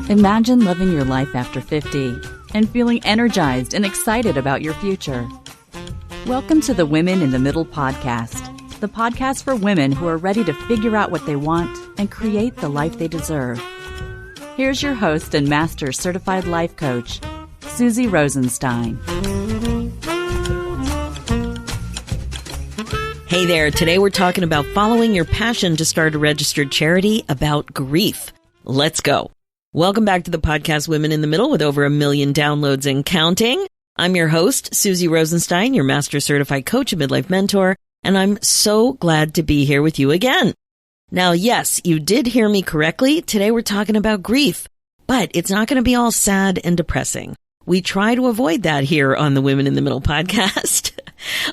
Imagine living your life after 50 and feeling energized and excited about your future. Welcome to the Women in the Middle podcast, the podcast for women who are ready to figure out what they want and create the life they deserve. Here's your host and master certified life coach, Susie Rosenstein. Hey there, today we're talking about following your passion to start a registered charity about grief. Let's go. Welcome back to the podcast Women in the Middle with over 1 million downloads and counting. I'm your host, Susie Rosenstein, your master certified coach and midlife mentor, and I'm so glad to be here with you again. Now, yes, you did hear me correctly. Today we're talking about grief, but it's not going to be all sad and depressing. We try to avoid that here on the Women in the Middle podcast.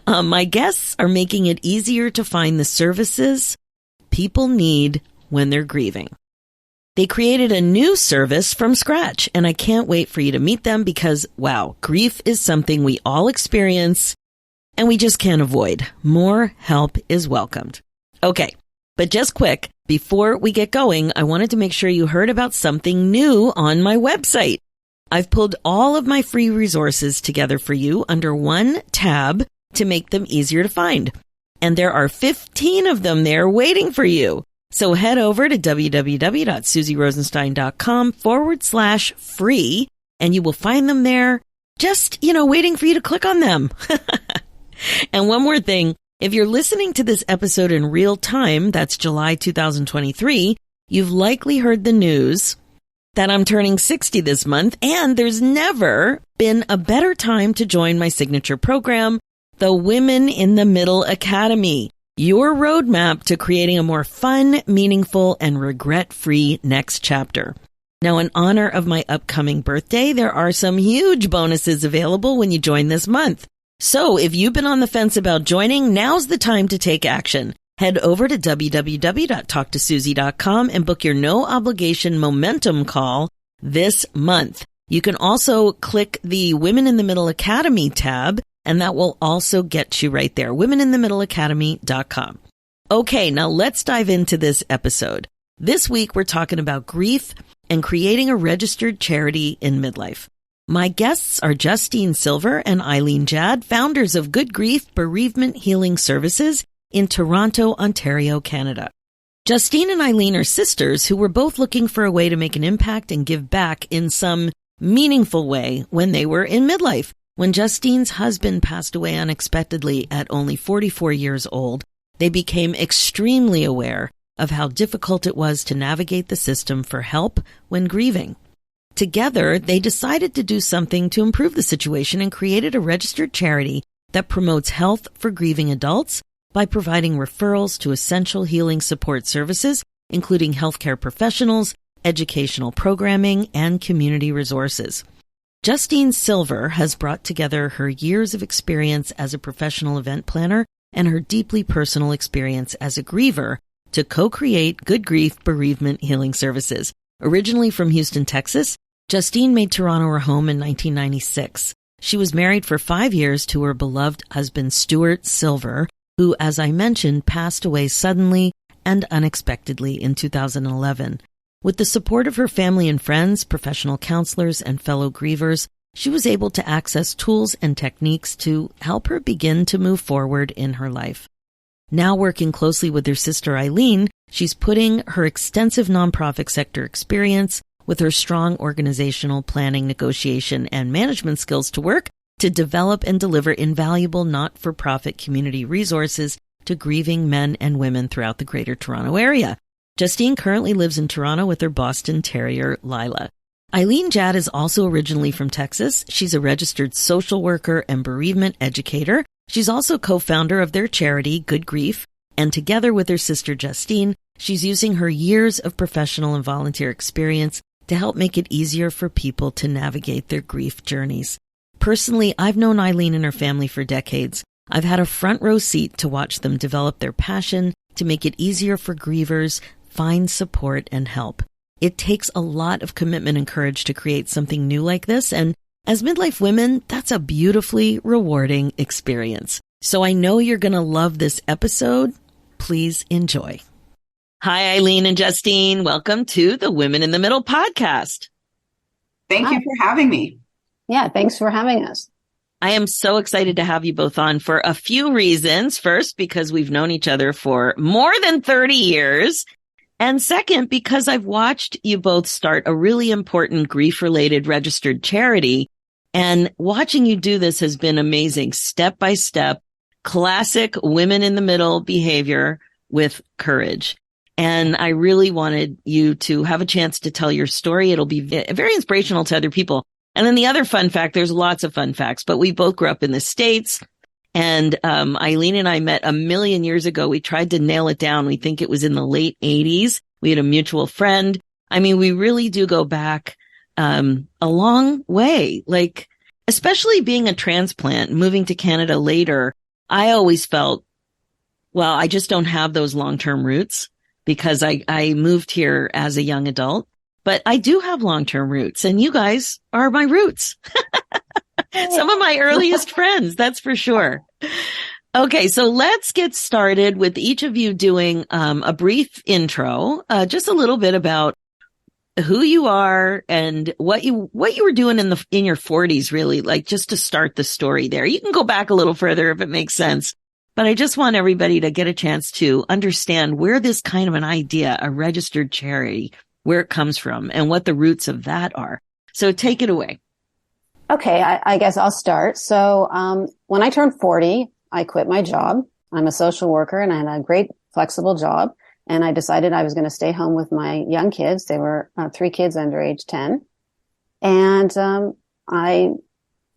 My guests are making it easier to find the services people need when they're grieving. They created a new service from scratch, and I can't wait for you to meet them because, wow, grief is something we all experience and we just can't avoid. More help is welcomed. Okay, but just quick, before we get going, I wanted to make sure you heard about something new on my website. I've pulled all of my free resources together for you under one tab to make them easier to find. And there are 15 of them there waiting for you. So head over to www.susierosenstein.com/free and you will find them there just, waiting for you to click on them. And one more thing, if you're listening to this episode in real time, that's July 2023, you've likely heard the news that I'm turning 60 this month, and there's never been a better time to join my signature program, the Women in the Middle Academy, your roadmap to creating a more fun, meaningful, and regret-free next chapter. Now, in honor of my upcoming birthday, there are some huge bonuses available when you join this month. So if you've been on the fence about joining, now's the time to take action. Head over to www.talktosusie.com and book your no-obligation momentum call this month. You can also click the Women in the Middle Academy tab, and that will also get you right there, womeninthemiddleacademy.com. Okay, now let's dive into this episode. This week, we're talking about grief and creating a registered charity in midlife. My guests are Justine Silver and Eileen Jadd, founders of Good Grief Bereavement Healing Services in Toronto, Ontario, Canada. Justine and Eileen are sisters who were both looking for a way to make an impact and give back in some meaningful way when they were in midlife. When Justine's husband passed away unexpectedly at only 44 years old, they became extremely aware of how difficult it was to navigate the system for help when grieving. Together, they decided to do something to improve the situation and created a registered charity that promotes health for grieving adults by providing referrals to essential healing support services, including healthcare professionals, educational programming, and community resources. Justine Silver has brought together her years of experience as a professional event planner and her deeply personal experience as a griever to co-create Good Grief Bereavement Healing Services. Originally from Houston, Texas, Justine made Toronto her home in 1996. She was married for 5 years to her beloved husband, Stuart Silver, who, as I mentioned, passed away suddenly and unexpectedly in 2011. With the support of her family and friends, professional counselors, and fellow grievers, she was able to access tools and techniques to help her begin to move forward in her life. Now working closely with her sister Eileen, she's putting her extensive nonprofit sector experience with her strong organizational planning, negotiation, and management skills to work to develop and deliver invaluable not-for-profit community resources to grieving men and women throughout the Greater Toronto Area. Justine currently lives in Toronto with her Boston Terrier, Lila. Eileen Jadd is also originally from Texas. She's a registered social worker and bereavement educator. She's also co-founder of their charity, Good Grief, and together with her sister Justine, she's using her years of professional and volunteer experience to help make it easier for people to navigate their grief journeys. Personally, I've known Eileen and her family for decades. I've had a front row seat to watch them develop their passion to make it easier for grievers find support and help. It takes a lot of commitment and courage to create something new like this, and as midlife women, that's a beautifully rewarding experience. So I know you're going to love this episode. Please enjoy. Hi, Eileen and Justine. Welcome to the Women in the Middle podcast. Thank you for having me. Yeah, thanks for having us. I am so excited to have you both on for a few reasons. First, because we've known each other for more than 30 years. And second, because I've watched you both start a really important grief-related registered charity. And watching you do this has been amazing. Step by step, classic women in the middle behavior with courage. And I really wanted you to have a chance to tell your story. It'll be very inspirational to other people. And then the other fun fact, there's lots of fun facts, but we both grew up in the States. And Eileen and I met a million years ago. We tried to nail it down. We think it was in the late 80s. We had a mutual friend. I mean, we really do go back a long way. Like, especially being a transplant, moving to Canada later, I always felt, well, I just don't have those long-term roots because I moved here as a young adult. But I do have long-term roots, and you guys are my roots. Some of my earliest friends, that's for sure. Okay, so let's get started with each of you doing a brief intro, just a little bit about who you are and what you were doing in your 40s, really, like just to start the story there. You can go back a little further if it makes sense, but I just want everybody to get a chance to understand where this kind of an idea, a registered charity, where it comes from and what the roots of that are. So take it away. Okay, I guess I'll start. So when I turned 40, I quit my job. I'm a social worker and I had a great flexible job. And I decided I was going to stay home with my young kids. They were 3 kids under age 10. And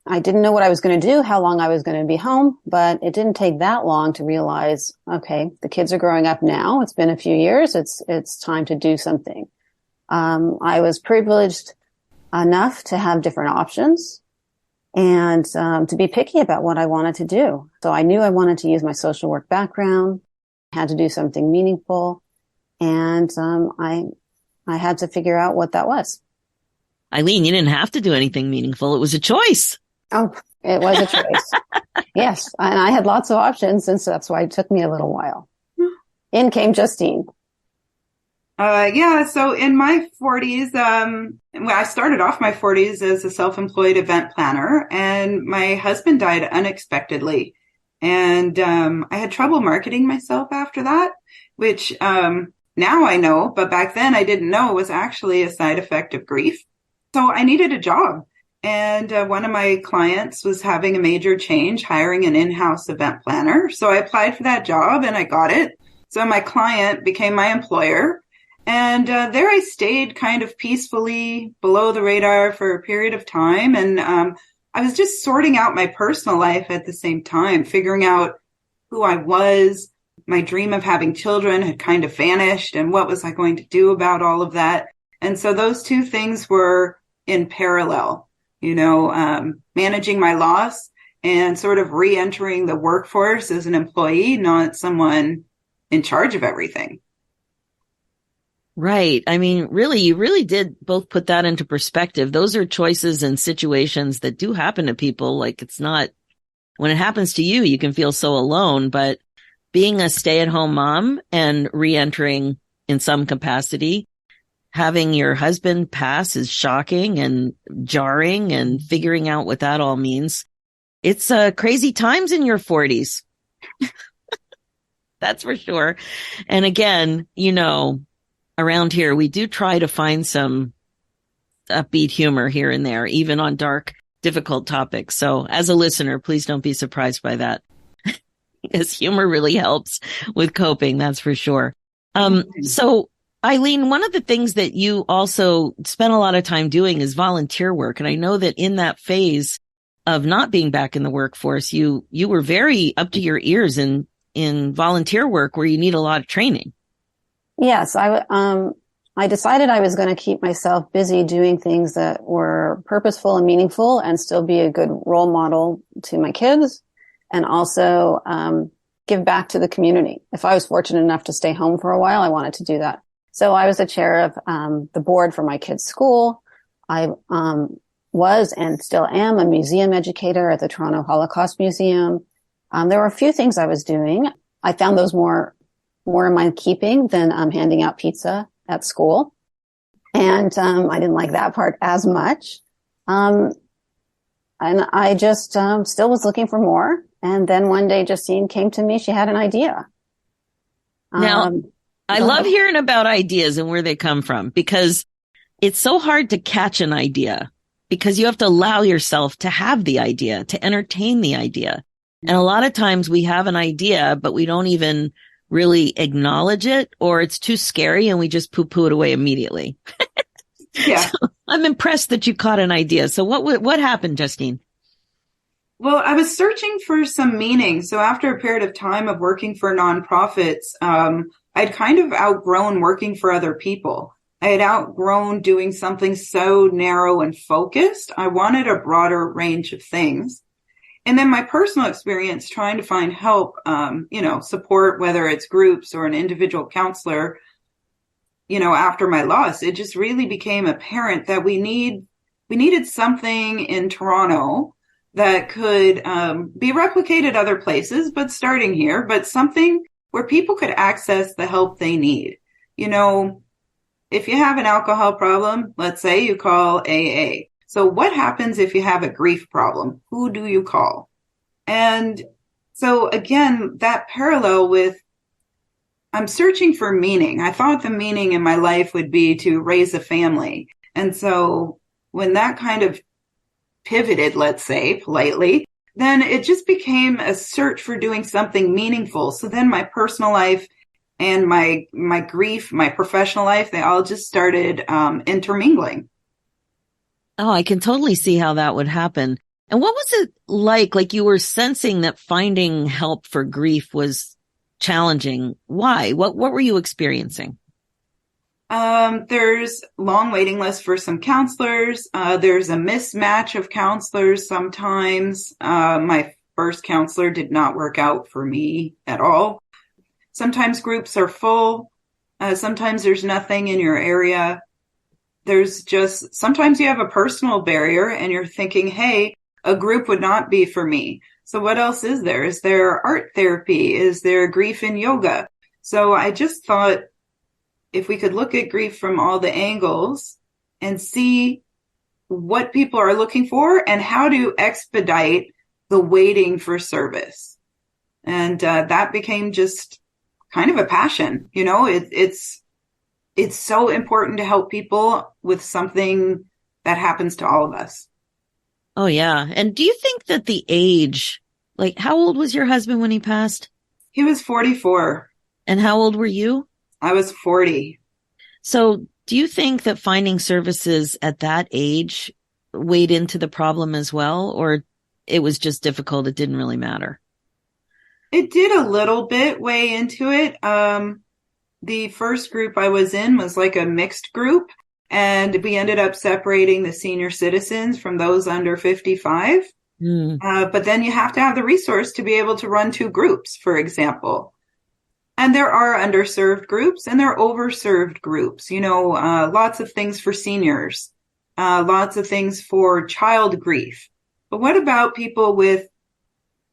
I didn't know what I was going to do, how long I was going to be home, but it didn't take that long to realize, okay, the kids are growing up now. It's been a few years. It's time to do something. I was privileged enough to have different options and to be picky about what I wanted to do. So I knew I wanted to use my social work background, had to do something meaningful, and I had to figure out what that was. Eileen, you didn't have to do anything meaningful. It was a choice. Oh, it was a choice. Yes, and I had lots of options, and so that's why it took me a little while. In came Justine. So in my 40s, I started off my 40s as a self-employed event planner, and my husband died unexpectedly. And I had trouble marketing myself after that, which now I know, but back then I didn't know it was actually a side effect of grief. So I needed a job. And one of my clients was having a major change, hiring an in-house event planner. So I applied for that job and I got it. So my client became my employer. And there I stayed kind of peacefully below the radar for a period of time. And I was just sorting out my personal life at the same time, figuring out who I was. My dream of having children had kind of vanished. And what was I going to do about all of that? And so those two things were in parallel, managing my loss and sort of re-entering the workforce as an employee, not someone in charge of everything. Right. I mean, really, you really did both put that into perspective. Those are choices and situations that do happen to people. Like, it's not, when it happens to you, you can feel so alone, but being a stay-at-home mom and re-entering in some capacity, having your husband pass is shocking and jarring, and figuring out what that all means. It's crazy times in your 40s. That's for sure. And again, around here, we do try to find some upbeat humor here and there, even on dark, difficult topics. So as a listener, please don't be surprised by that. Because humor really helps with coping, that's for sure. So Eileen, one of the things that you also spent a lot of time doing is volunteer work. And I know that in that phase of not being back in the workforce, you were very up to your ears in volunteer work where you need a lot of training. Yes, I decided I was going to keep myself busy doing things that were purposeful and meaningful and still be a good role model to my kids, and also give back to the community. If I was fortunate enough to stay home for a while, I wanted to do that. So I was the chair of the board for my kids' school. I was and still am a museum educator at the Toronto Holocaust Museum. There were a few things I was doing. I found those more more in my keeping than handing out pizza at school. And I didn't like that part as much. And I just still was looking for more. And then one day Justine came to me. She had an idea. Now, I love hearing about ideas and where they come from, because it's so hard to catch an idea, because you have to allow yourself to have the idea, to entertain the idea. And a lot of times we have an idea, but we don't even really acknowledge it, or it's too scary and we just poo-poo it away immediately. Yeah. So I'm impressed that you caught an idea. So what happened, Justine? Well, I was searching for some meaning. So after a period of time of working for nonprofits, I'd kind of outgrown working for other people. I had outgrown doing something so narrow and focused. I wanted a broader range of things. And then my personal experience trying to find help, support, whether it's groups or an individual counselor, after my loss, it just really became apparent that we needed something in Toronto that could be replicated other places, but starting here, but something where people could access the help they need. If you have an alcohol problem, let's say you call AA. So what happens if you have a grief problem? Who do you call? And so again, that parallel with, I'm searching for meaning. I thought the meaning in my life would be to raise a family. And so when that kind of pivoted, let's say politely, then it just became a search for doing something meaningful. So then my personal life and my grief, my professional life, they all just started intermingling. Oh, I can totally see how that would happen. And what was it like? Like, you were sensing that finding help for grief was challenging. Why? What were you experiencing? There's long waiting lists for some counselors. There's a mismatch of counselors sometimes. My first counselor did not work out for me at all. Sometimes groups are full. Sometimes there's nothing in your area. Sometimes you have a personal barrier and you're thinking, hey, a group would not be for me. So what else is there? Is there art therapy? Is there grief and yoga? So I just thought if we could look at grief from all the angles and see what people are looking for and how to expedite the waiting for service. And that became just kind of a passion. It's so important to help people with something that happens to all of us. Oh, yeah. And do you think that the age, like, how old was your husband when he passed? He was 44. And how old were you? I was 40. So do you think that finding services at that age weighed into the problem as well? Or it was just difficult? It didn't really matter? It did a little bit weigh into it. The first group I was in was like a mixed group, and we ended up separating the senior citizens from those under 55. But then you have to have the resource to be able to run two groups, for example. And there are underserved groups and there are overserved groups, lots of things for seniors, lots of things for child grief. But what about people with,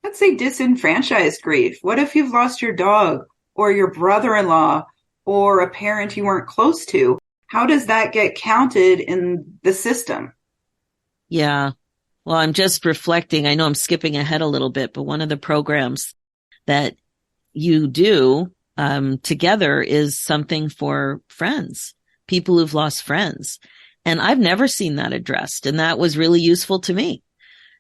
let's say, disenfranchised grief? What if you've lost your dog or your brother-in-law or a parent you weren't close to? How does that get counted in the system? Yeah. Well, I'm just reflecting. I know I'm skipping ahead a little bit, but one of the programs that you do together is something for friends, people who've lost friends. And I've never seen that addressed. And that was really useful to me.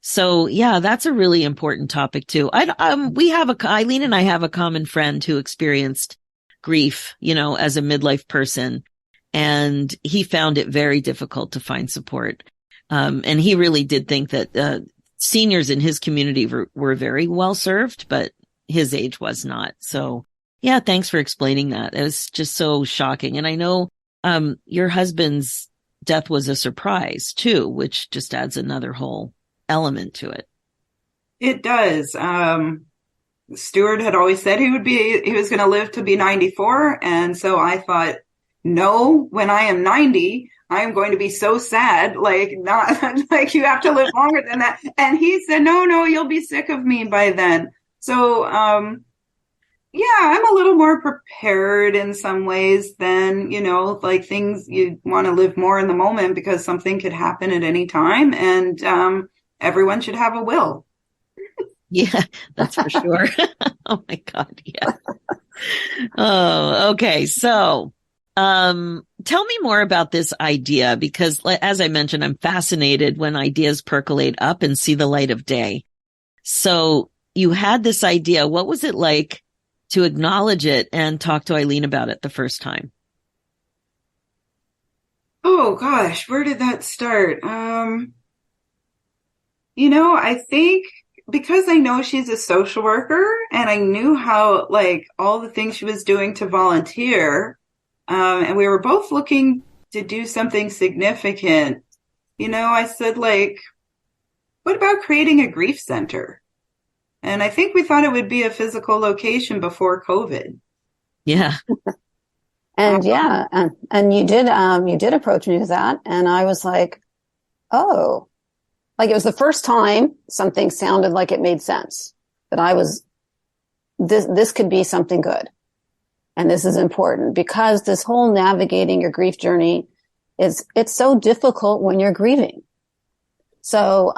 So yeah, that's a really important topic too. Eileen and I have a common friend who experienced grief, as a midlife person. And he found it very difficult to find support. And he really did think that seniors in his community were very well served, but his age was not. So yeah, thanks for explaining that. It was just so shocking. And I know your husband's death was a surprise too, which just adds another whole element to it. It does. Stuart had always said he was going to live to be 94. And so I thought, no, when I am 90, I am going to be so sad, not like you have to live longer than that. And he said, no, you'll be sick of me by then. So, Yeah, I'm a little more prepared in some ways than, like things you want to live more in the moment because something could happen at any time. And everyone should have a will. Yeah, that's for sure. Oh my God. Yeah. Oh, okay. So, tell me more about this idea because as I mentioned, I'm fascinated when ideas percolate up and see the light of day. So you had this idea. What was it like to acknowledge it and talk to Eileen about it the first time? Oh gosh, where did that start? I think because I know she's a social worker and I knew how, like, all the things she was doing to volunteer, and we were both looking to do something significant, I said, like, what about creating a grief center? And I think we thought it would be a physical location before COVID. Yeah. And yeah, and you did approach me with that. And I was like, oh, like it was the first time something sounded like it made sense, that this could be something good. And this is important because this whole navigating your grief journey it's so difficult when you're grieving. So,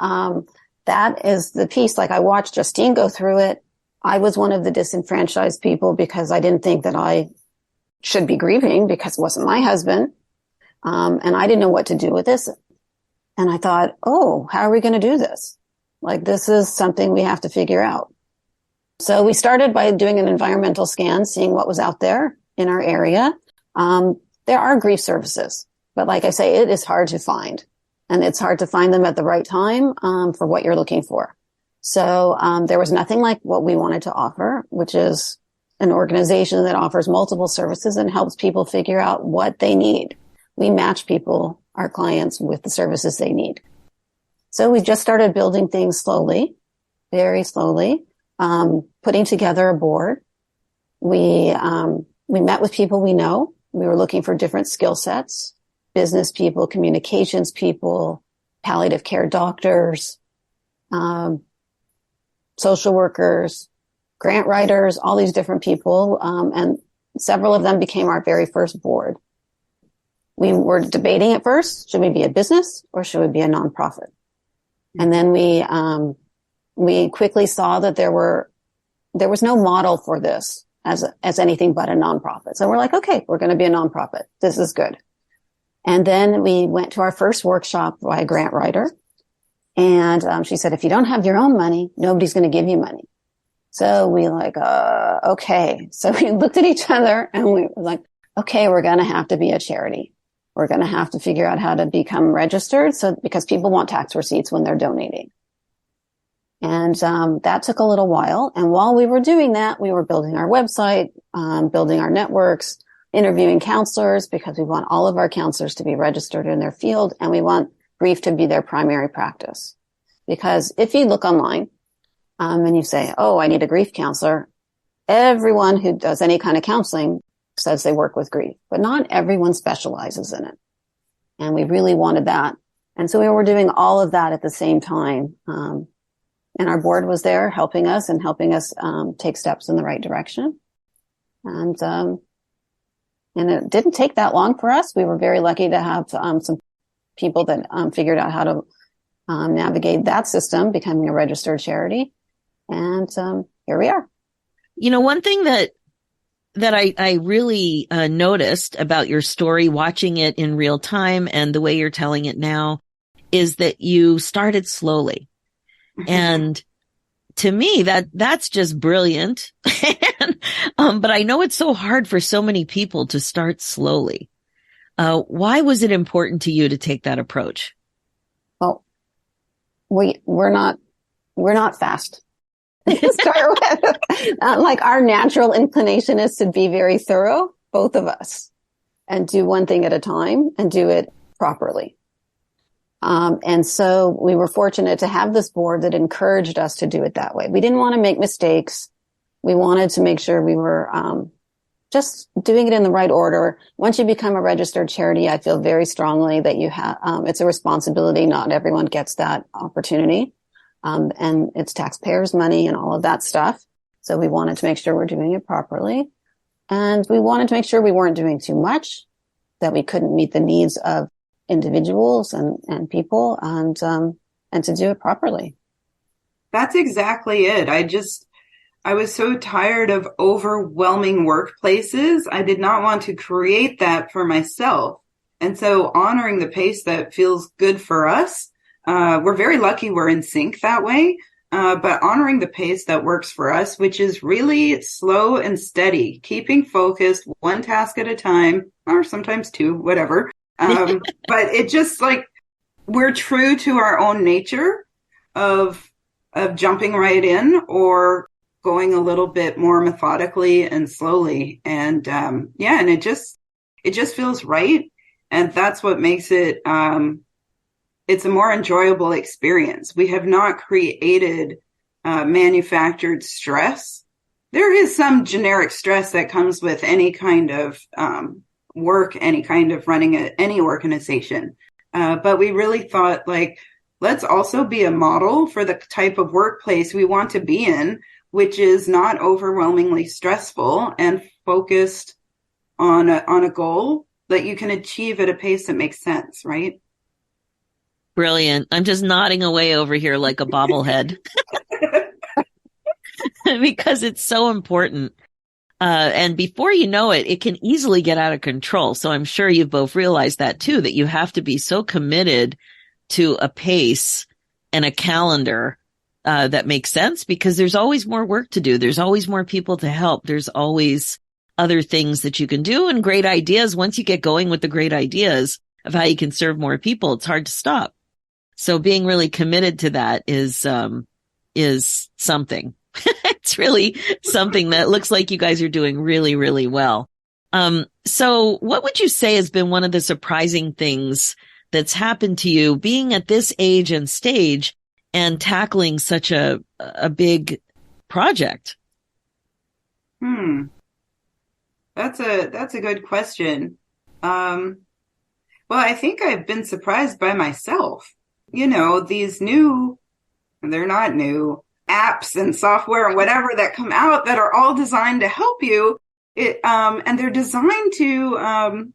that is the piece. Like I watched Justine go through it. I was one of the disenfranchised people because I didn't think that I should be grieving because it wasn't my husband. And I didn't know what to do with this. And I thought, oh, how are we going to do this? Like, this is something we have to figure out. So we started by doing an environmental scan, seeing what was out there in our area. There are grief services, but like I say, it is hard to find. And it's hard to find them at the right time for what you're looking for. So there was nothing like what we wanted to offer, which is an organization that offers multiple services and helps people figure out what they need. We match people, our clients, with the services they need. So we just started building things slowly, very slowly, putting together a board. We met with people we know. We were looking for different skill sets, business people, communications people, palliative care doctors, social workers, grant writers, all these different people. And several of them became our very first board. We were debating at first, should we be a business or should we be a nonprofit? And then we quickly saw that there was no model for this as anything but a nonprofit. So we're like, okay, we're going to be a nonprofit. This is good. And then we went to our first workshop by a grant writer. And she said, if you don't have your own money, nobody's going to give you money. So we like, okay. So we looked at each other and we were like, okay, we're going to have to be a charity. We're going to have to figure out how to become registered. So because people want tax receipts when they're donating. And that took a little while. And while we were doing that, we were building our website, building our networks, interviewing counselors because we want all of our counselors to be registered in their field. And we want grief to be their primary practice. Because if you look online and you say, oh, I need a grief counselor, everyone who does any kind of counseling says they work with grief, but not everyone specializes in it. And we really wanted that. And so we were doing all of that at the same time. And our board was there helping us take steps in the right direction. And it didn't take that long for us. We were very lucky to have some people that figured out how to navigate that system, becoming a registered charity. And here we are. You know, one thing that I really noticed about your story, watching it in real time and the way you're telling it now, is that you started slowly. And to me, that's just brilliant. But I know it's so hard for so many people to start slowly. Why was it important to you to take that approach? Well, we're not fast. To start with, like our natural inclination is to be very thorough, both of us, and do one thing at a time and do it properly. And so we were fortunate to have this board that encouraged us to do it that way. We didn't want to make mistakes. We wanted to make sure we were just doing it in the right order. Once you become a registered charity, I feel very strongly that you have it's a responsibility. Not everyone gets that opportunity. And it's taxpayers' money and all of that stuff. So we wanted to make sure we're doing it properly. And we wanted to make sure we weren't doing too much, that we couldn't meet the needs of individuals and people, and to do it properly. That's exactly it. I was so tired of overwhelming workplaces. I did not want to create that for myself. And so honoring the pace that feels good for us, we're very lucky we're in sync that way. But honoring the pace that works for us, which is really slow and steady, keeping focused one task at a time, or sometimes two, whatever. But it just like, we're true to our own nature of jumping right in or going a little bit more methodically and slowly. And, and it just feels right. And that's what makes it, it's a more enjoyable experience. We have not created manufactured stress. There is some generic stress that comes with any kind of work, any kind of running any organization. But we really thought, like, let's also be a model for the type of workplace we want to be in, which is not overwhelmingly stressful and focused on a goal that you can achieve at a pace that makes sense, right? Brilliant. I'm just nodding away over here like a bobblehead because it's so important. And before you know it, it can easily get out of control. So I'm sure you've both realized that too, that you have to be so committed to a pace and a calendar that makes sense, because there's always more work to do. There's always more people to help. There's always other things that you can do and great ideas. Once you get going with the great ideas of how you can serve more people, it's hard to stop. So being really committed to that is something. It's really something that looks like you guys are doing really, really well. So what would you say has been one of the surprising things that's happened to you being at this age and stage and tackling such a big project? That's a good question. Well, I think I've been surprised by myself. You know, these they're not new, apps and software and whatever that come out that are all designed to help you. And they're designed to,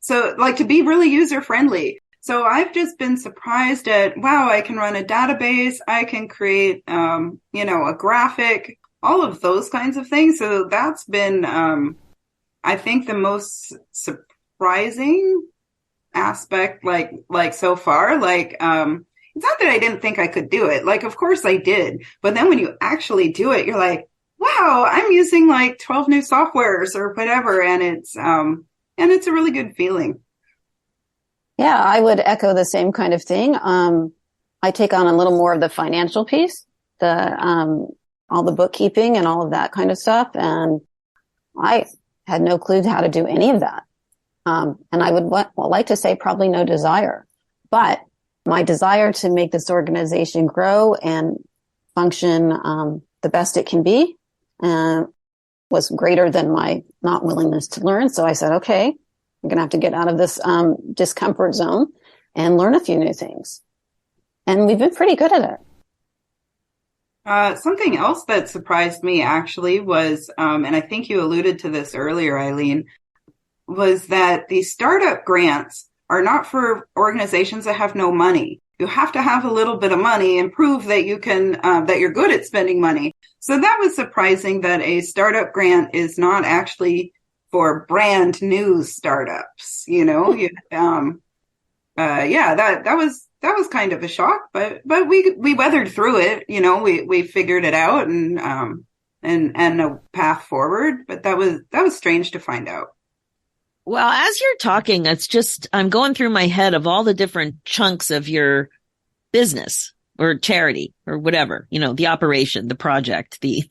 to be really user friendly. So I've just been surprised at, wow, I can run a database. I can create, a graphic, all of those kinds of things. So that's been, I think, the most surprising aspect, like so far. It's not that I didn't think I could do it. Like, of course I did. But then when you actually do it, you're like, wow, I'm using like 12 new softwares or whatever. And it's a really good feeling. Yeah, I would echo the same kind of thing. I take on a little more of the financial piece, all the bookkeeping and all of that kind of stuff. And I had no clue how to do any of that. And I would like to say probably no desire, but my desire to make this organization grow and function the best it can be was greater than my not willingness to learn. So I said, okay, I'm going to have to get out of this discomfort zone and learn a few new things. And we've been pretty good at it. Something else that surprised me actually was, and I think you alluded to this earlier, Eileen, was that the startup grants are not for organizations that have no money. You have to have a little bit of money and prove that you can, that you're good at spending money. So that was surprising that a startup grant is not actually for brand new startups, you know? That was kind of a shock, but we weathered through it, you know, we figured it out and a path forward, but that was strange to find out. Well, as you're talking, I'm going through my head of all the different chunks of your business or charity or whatever, you know, the operation, the project, the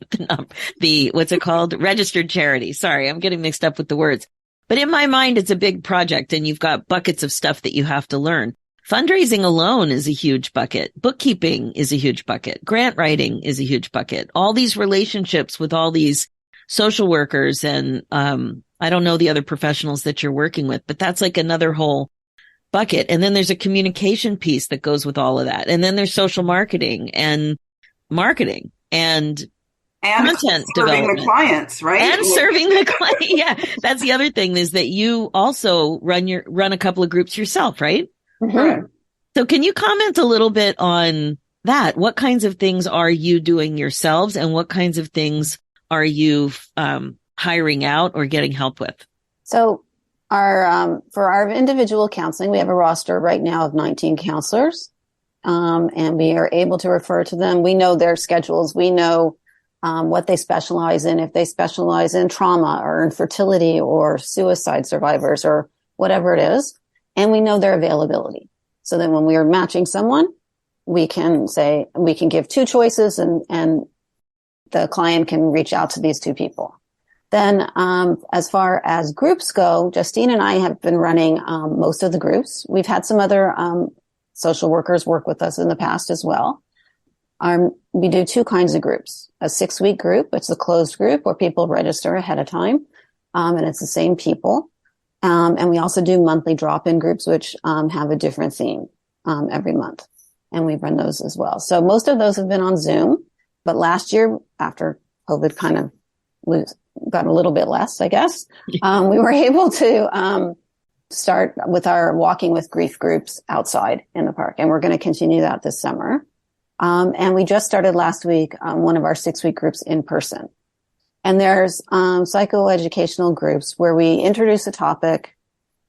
what's it called? Registered charity. Sorry, I'm getting mixed up with the words. But in my mind, it's a big project and you've got buckets of stuff that you have to learn. Fundraising alone is a huge bucket. Bookkeeping is a huge bucket. Grant writing is a huge bucket. All these relationships with all these social workers and, I don't know the other professionals that you're working with, but that's like another whole bucket. And then there's a communication piece that goes with all of that. And then there's social marketing and And content serving development. the clients, right? And serving the client. Yeah. That's the other thing, is that you also run a couple of groups yourself, right? Correct. So can you comment a little bit on that? What kinds of things are you doing yourselves, and what kinds of things are you hiring out or getting help with? So for our individual counseling, we have a roster right now of 19 counselors. And we are able to refer to them. We know their schedules. We know what they specialize in, if they specialize in trauma or infertility or suicide survivors or whatever it is. And we know their availability. So then when we are matching someone, we can give two choices, and the client can reach out to these two people. Then, as far as groups go, Justine and I have been running most of the groups. We've had some other social workers work with us in the past as well. We do two kinds of groups. A 6-week group, it's a closed group where people register ahead of time, and it's the same people. And we also do monthly drop-in groups, which have a different theme every month. And we run those as well. So most of those have been on Zoom. But last year, after COVID kind of got a little bit less, I guess, we were able to start with our Walking with Grief groups outside in the park. And we're going to continue that this summer. And we just started last week one of our 6-week groups in person. And there's psychoeducational groups where we introduce a topic,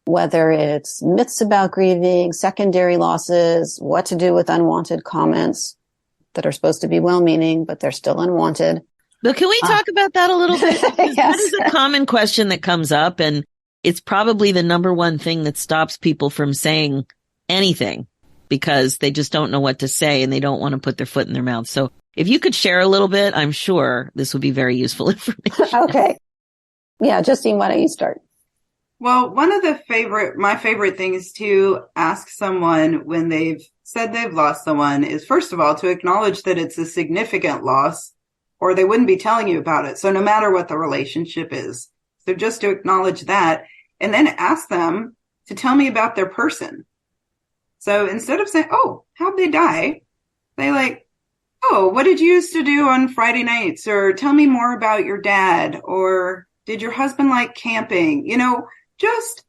whether it's myths about grieving, secondary losses, what to do with unwanted comments that are supposed to be well-meaning, but they're still unwanted. But can we talk about that a little bit? Yes. That is a common question that comes up, and it's probably the number one thing that stops people from saying anything, because they just don't know what to say and they don't want to put their foot in their mouth. So if you could share a little bit, I'm sure this would be very useful information. Okay. Yeah, Justine, why don't you start? Well, one of my favorite things to ask someone when they've said they've lost someone is, first of all, to acknowledge that it's a significant loss, or they wouldn't be telling you about it. So no matter what the relationship is. So just to acknowledge that, and then ask them to tell me about their person. So instead of saying, oh, how'd they die? Say like, oh, what did you used to do on Friday nights? Or tell me more about your dad. Or did your husband like camping? Just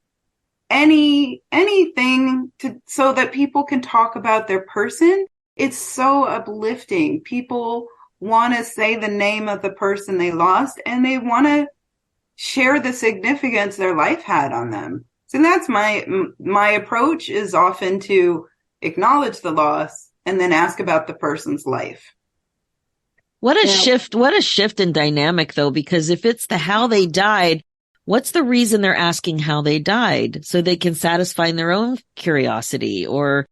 anything so that people can talk about their person. It's so uplifting. People want to say the name of the person they lost, and they want to share the significance their life had on them. So that's my approach, is often to acknowledge the loss and then ask about the person's life. What a shift in dynamic, though, because if it's the how they died, what's the reason they're asking how they died? So they can satisfy their own curiosity or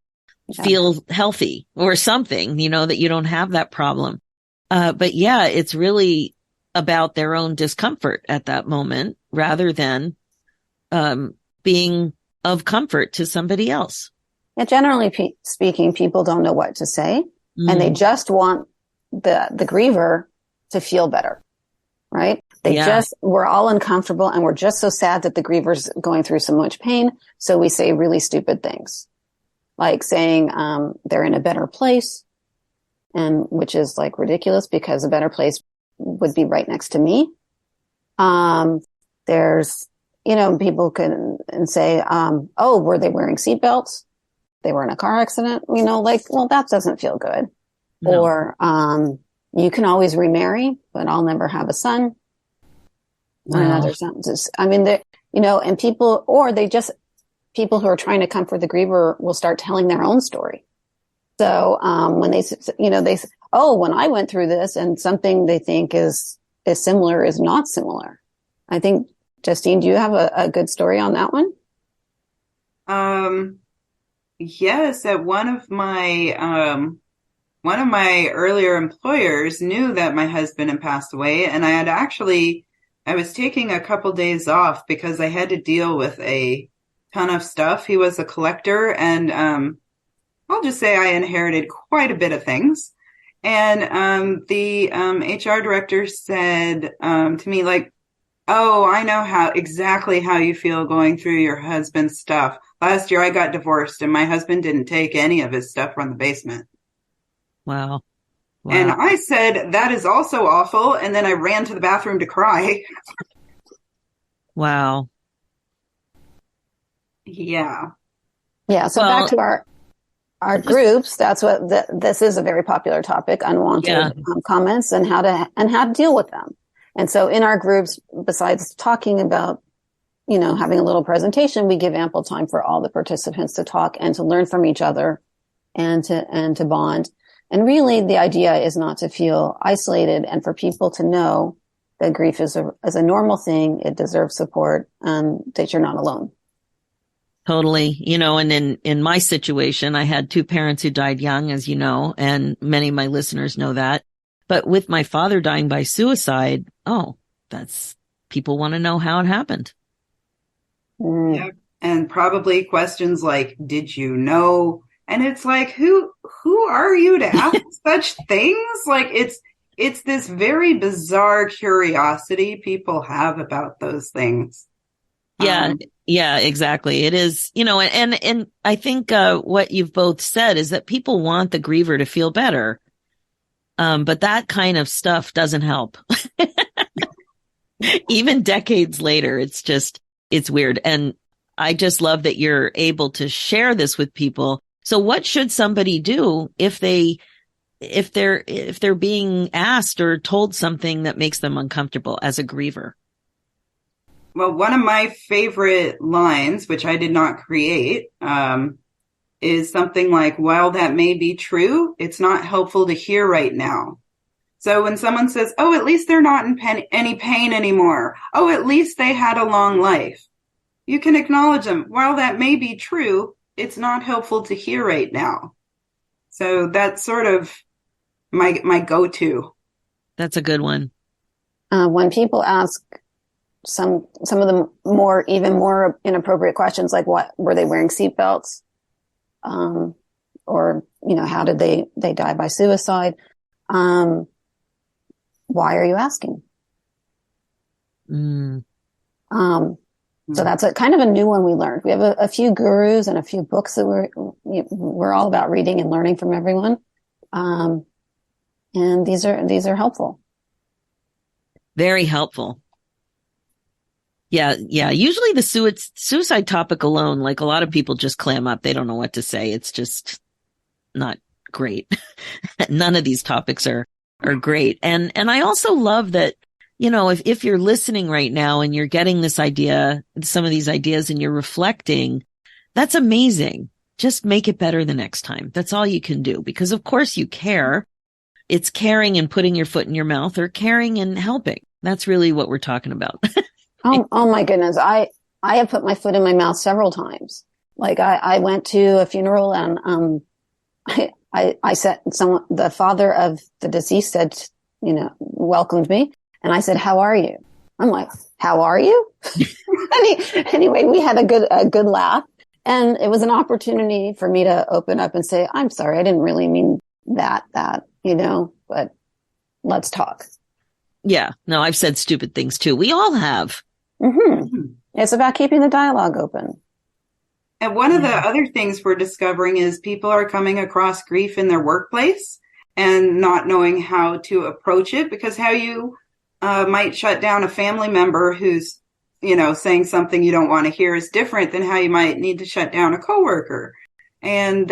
feel healthy or something, that you don't have that problem. But yeah, it's really about their own discomfort at that moment rather than being of comfort to somebody else. Yeah, generally speaking, people don't know what to say, and they just want the griever to feel better, right? We're all uncomfortable, and we're just so sad that the griever's going through so much pain. So we say really stupid things, like saying they're in a better place, and which is like ridiculous, because a better place would be right next to me. There's, people can say, oh, were they wearing seatbelts? They were in a car accident, well, that doesn't feel good. No. Or, you can always remarry, but I'll never have a son. Wow. Or another sentence. I mean, and people who are trying to comfort the griever will start telling their own story. So, when they say, oh, when I went through this, and something they think is similar is not similar. I think, Justine, do you have a good story on that one? Yes, at one of my earlier employers knew that my husband had passed away, and I was taking a couple days off because I had to deal with a ton of stuff. He was a collector, and I'll just say I inherited quite a bit of things. And the HR director said to me, like, oh, I know exactly how you feel going through your husband's stuff. Last year I got divorced, and my husband didn't take any of his stuff from the basement. Wow. Wow. And I said, that is also awful. And then I ran to the bathroom to cry. Wow. Yeah. Yeah. So back to our groups. That's what this is a very popular topic, unwanted comments and how to deal with them. And so in our groups, besides talking about, having a little presentation, we give ample time for all the participants to talk and to learn from each other and to bond. And really the idea is not to feel isolated and for people to know that grief is a normal thing. It deserves support, that you're not alone. Totally. And in my situation, I had two parents who died young, as you know, and many of my listeners know that. But with my father dying by suicide, people want to know how it happened. Yep. And probably questions like, did you know? And it's like, who are you to ask such things? Like it's this very bizarre curiosity people have about those things. Yeah. Yeah, exactly. It is, and I think, what you've both said is that people want the griever to feel better. But that kind of stuff doesn't help. Even decades later, it's weird. And I just love that you're able to share this with people. So what should somebody do if they're being asked or told something that makes them uncomfortable as a griever? Well, one of my favorite lines, which I did not create, is something like, while that may be true, it's not helpful to hear right now. So when someone says, oh, at least they're not in any pain anymore. Oh, at least they had a long life. You can acknowledge them. While that may be true, it's not helpful to hear right now. So that's sort of my go-to. That's a good one. When people ask some of the even more inappropriate questions, like what were they wearing seatbelts? Or, how did they die by suicide? Why are you asking? So that's a kind of a new one we learned. We have a few gurus and a few books that we're all about reading and learning from everyone. And these are helpful. Very helpful. Yeah. Usually the suicide topic alone, like a lot of people just clam up. They don't know what to say. It's just not great. None of these topics are great. And I also love that, if you're listening right now and you're getting this idea, some of these ideas, and you're reflecting, that's amazing. Just make it better the next time. That's all you can do, because of course you care. It's caring and putting your foot in your mouth, or caring and helping. That's really what we're talking about. Oh my goodness. I have put my foot in my mouth several times. Like I went to a funeral and, I said, the father of the deceased said, welcomed me. And I said, how are you? I'm like, how are you? Anyway, we had a good laugh, and it was an opportunity for me to open up and say, I'm sorry. I didn't really mean that, but let's talk. Yeah. No, I've said stupid things too. We all have. Mm-hmm. It's about keeping the dialogue open. And one of the other things we're discovering is people are coming across grief in their workplace and not knowing how to approach it, because how you might shut down a family member who's, saying something you don't want to hear is different than how you might need to shut down a coworker. And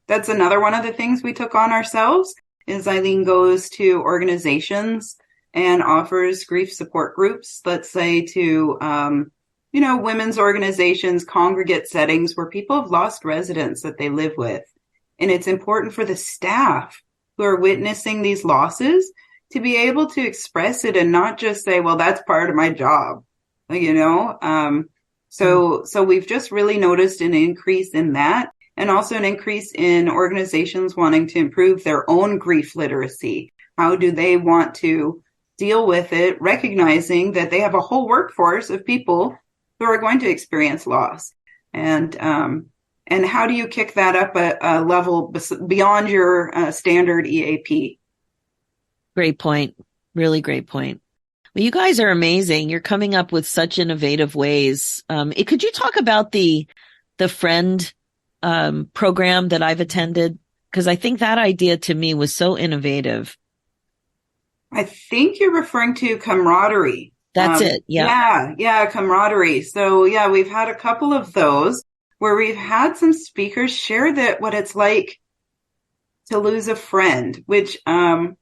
that's another one of the things we took on ourselves, is Eileen goes to organizations and offers grief support groups, let's say to, women's organizations, congregate settings where people have lost residents that they live with. And it's important for the staff who are witnessing these losses to be able to express it and not just say, well, that's part of my job, So we've just really noticed an increase in that, and also an increase in organizations wanting to improve their own grief literacy. How do they want to deal with it, recognizing that they have a whole workforce of people who are going to experience loss? And how do you kick that up a level beyond your standard EAP? Great point. Really great point. Well, you guys are amazing. You're coming up with such innovative ways. Could you talk about the friend program that I've attended? Because I think that idea to me was so innovative. I think you're referring to camaraderie. That's it. Yeah. Yeah, camaraderie. So yeah, we've had a couple of those where we've had some speakers share that what it's like to lose a friend, which, some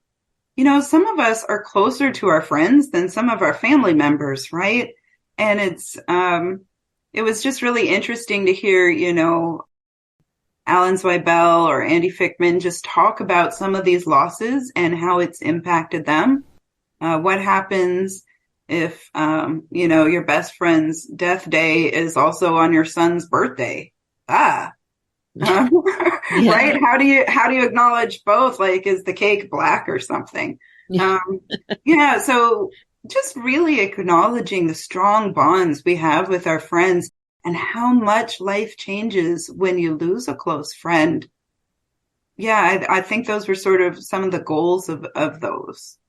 of us are closer to our friends than some of our family members, right? And it was just really interesting to hear, Alan Zweibel or Andy Fickman just talk about some of these losses and how it's impacted them. What happens if, your best friend's death day is also on your son's birthday? Yeah. Right? How do you acknowledge both? Like, is the cake black or something? So just really acknowledging the strong bonds we have with our friends and how much life changes when you lose a close friend. Yeah, I think those were sort of some of the goals of those.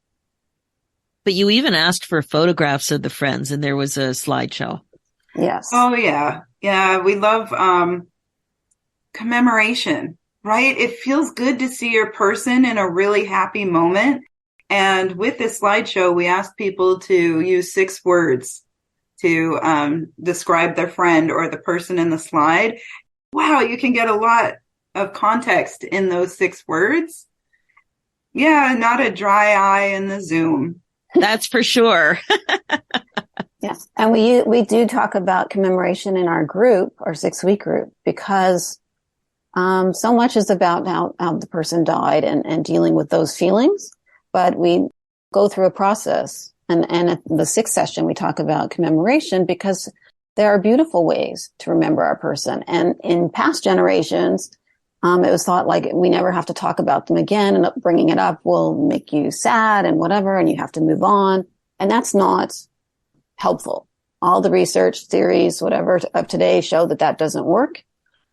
But you even asked for photographs of the friends, and there was a slideshow. Yes. Oh, yeah. Yeah, we love commemoration, right? It feels good to see your person in a really happy moment. And with this slideshow, we asked people to use 6 words to describe their friend or the person in the slide. Wow, you can get a lot of context in those 6 words. Yeah, not a dry eye in the Zoom. That's for sure. Yes. And we do talk about commemoration in our group, our 6-week group, because so much is about how the person died and dealing with those feelings. But we go through a process. And at the 6th session, we talk about commemoration because there are beautiful ways to remember our person. And in past generations, it was thought like we never have to talk about them again, and bringing it up will make you sad and whatever, and you have to move on. And that's not helpful. All the research, theories, whatever of today show that doesn't work.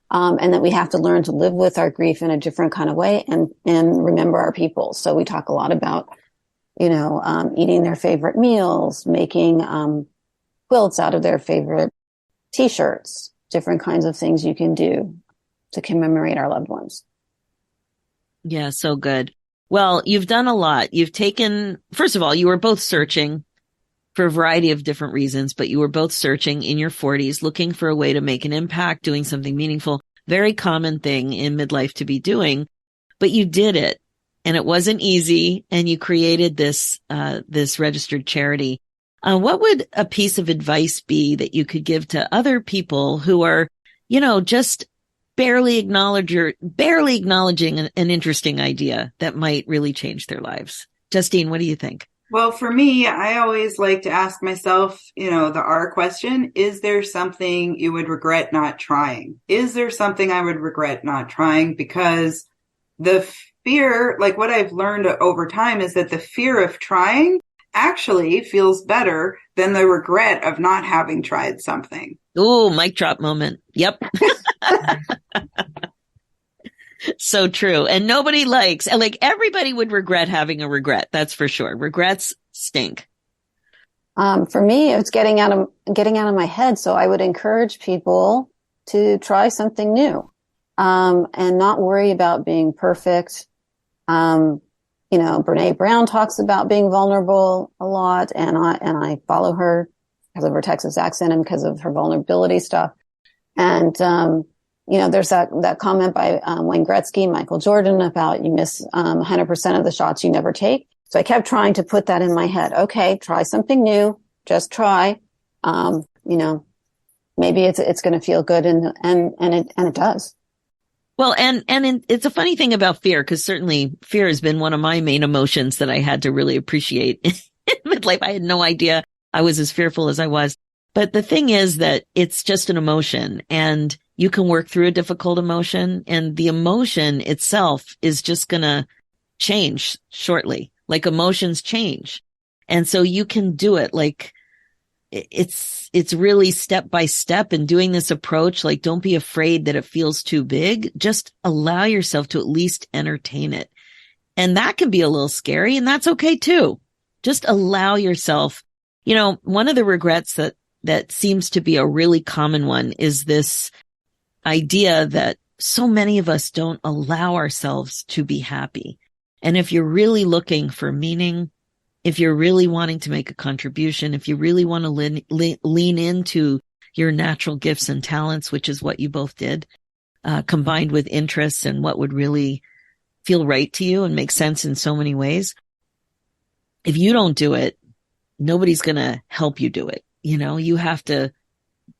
And that we have to learn to live with our grief in a different kind of way and remember our people. So we talk a lot about, eating their favorite meals, making quilts out of their favorite t-shirts, different kinds of things you can do to commemorate our loved ones. Yeah, so good. Well, you've done a lot. First of all, you were both searching for a variety of different reasons, but you were both searching in your 40s, looking for a way to make an impact, doing something meaningful. Very common thing in midlife to be doing, but you did it. And it wasn't easy, and you created this registered charity. What would a piece of advice be that you could give to other people who are, just barely acknowledging an interesting idea that might really change their lives? Justine, what do you think? Well, for me, I always like to ask myself, the R question, is there something you would regret not trying? Is there something I would regret not trying? Because the fear, like what I've learned over time, is that the fear of trying actually feels better than the regret of not having tried something. Ooh, mic drop moment. Yep. So true. And nobody everybody would regret having a regret. That's for sure. Regrets stink. For me, it's getting out of my head. So I would encourage people to try something new, and not worry about being perfect. Brene Brown talks about being vulnerable a lot, and I follow her because of her Texas accent and because of her vulnerability stuff. And, there's that comment by Wayne Gretzky, Michael Jordan, about you miss 100% of the shots you never take. So I kept trying to put that in my head. Okay, try something new. Just try. Maybe it's going to feel good, and it does. Well, and it's a funny thing about fear, because certainly fear has been one of my main emotions that I had to really appreciate in midlife. I had no idea I was as fearful as I was. But the thing is that it's just an emotion, and you can work through a difficult emotion, and the emotion itself is just going to change shortly. Like emotions change. And so you can do it. Like it's really step by step, and doing this approach. Like, don't be afraid that it feels too big. Just allow yourself to at least entertain it. And that can be a little scary, and that's okay too. Just allow yourself. One of the regrets that seems to be a really common one is this idea that so many of us don't allow ourselves to be happy. And if you're really looking for meaning, if you're really wanting to make a contribution, if you really want to lean into your natural gifts and talents, which is what you both did, combined with interests and what would really feel right to you and make sense in so many ways. If you don't do it, nobody's going to help you do it. You know, you have to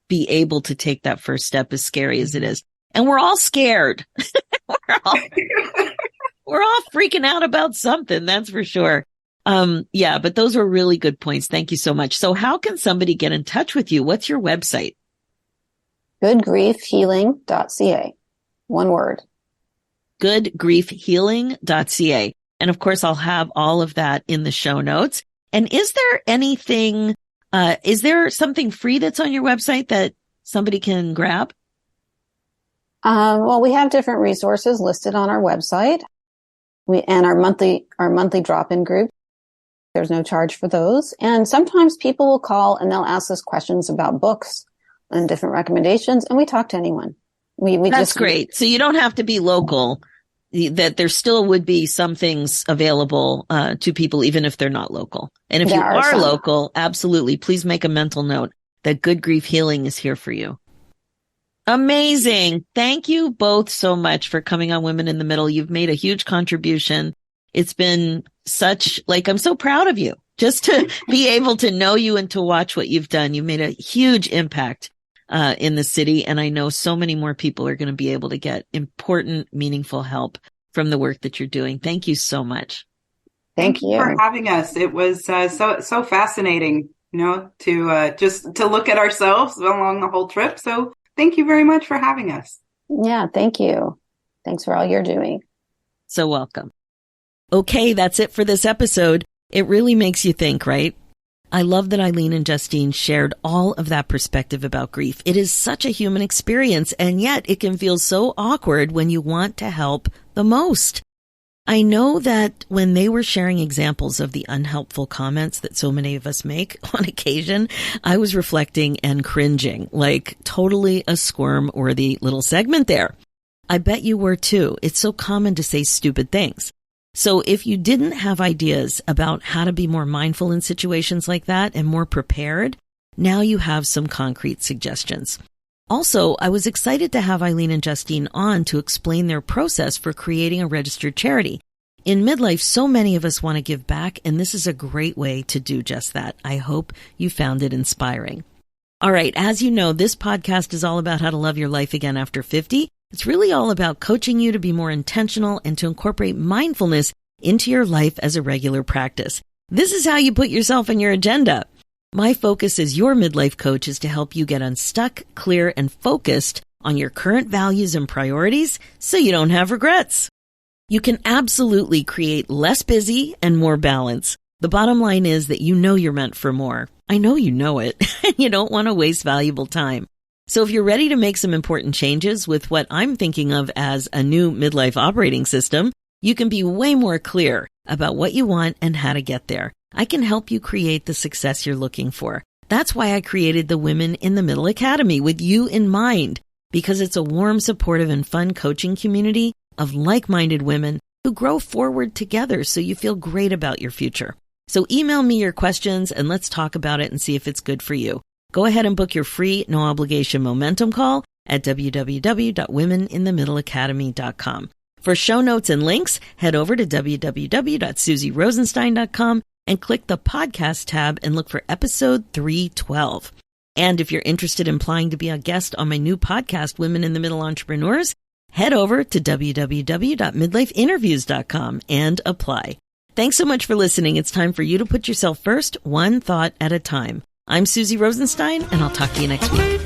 be able to take that first step, as scary as it is. And we're all scared. we're all freaking out about something. That's for sure. Yeah, but those were really good points. Thank you so much. So how can somebody get in touch with you? What's your website? goodgriefhealing.ca. One word. goodgriefhealing.ca. And of course, I'll have all of that in the show notes. And is there anything, is there something free that's on your website that somebody can grab? Well, we have different resources listed on our website. And our monthly drop-in group. There's no charge for those. And sometimes people will call and they'll ask us questions about books and different recommendations, and we talk to anyone. That's great. So you don't have to be local, that there still would be some things available to people, even if they're not local. And if you are local, absolutely, please make a mental note that Good Grief Healing is here for you. Amazing. Thank you both so much for coming on Women in the Middle. You've made a huge contribution. It's been I'm so proud of you just to be able to know you and to watch what you've done. You've made a huge impact in the city. And I know so many more people are going to be able to get important, meaningful help from the work that you're doing. Thank you so much. Thank you for having us. It was so fascinating, to just to look at ourselves along the whole trip. So thank you very much for having us. Yeah, thank you. Thanks for all you're doing. So welcome. Okay, that's it for this episode. It really makes you think, right? I love that Eileen and Justine shared all of that perspective about grief. It is such a human experience, and yet it can feel so awkward when you want to help the most. I know that when they were sharing examples of the unhelpful comments that so many of us make on occasion, I was reflecting and cringing, like totally a squirm-worthy little segment there. I bet you were too. It's so common to say stupid things. So if you didn't have ideas about how to be more mindful in situations like that and more prepared, now you have some concrete suggestions. Also, I was excited to have Eileen and Justine on to explain their process for creating a registered charity. In midlife, so many of us want to give back, and this is a great way to do just that. I hope you found it inspiring. All right, as you know, this podcast is all about how to love your life again after 50. It's really all about coaching you to be more intentional and to incorporate mindfulness into your life as a regular practice. This is how you put yourself in your agenda. My focus as your midlife coach is to help you get unstuck, clear, and focused on your current values and priorities so you don't have regrets. You can absolutely create less busy and more balance. The bottom line is that you know you're meant for more. I know you know it, and you don't want to waste valuable time. So if you're ready to make some important changes with what I'm thinking of as a new midlife operating system, you can be way more clear about what you want and how to get there. I can help you create the success you're looking for. That's why I created the Women in the Middle Academy with you in mind, because it's a warm, supportive, and fun coaching community of like-minded women who grow forward together so you feel great about your future. So email me your questions and let's talk about it and see if it's good for you. Go ahead and book your free, no-obligation momentum call at www.womeninthemiddleacademy.com. For show notes and links, head over to www.susierosenstein.com and click the podcast tab and look for episode 312. And if you're interested in applying to be a guest on my new podcast, Women in the Middle Entrepreneurs, head over to www.midlifeinterviews.com and apply. Thanks so much for listening. It's time for you to put yourself first, one thought at a time. I'm Susie Rosenstein, and I'll talk to you next week.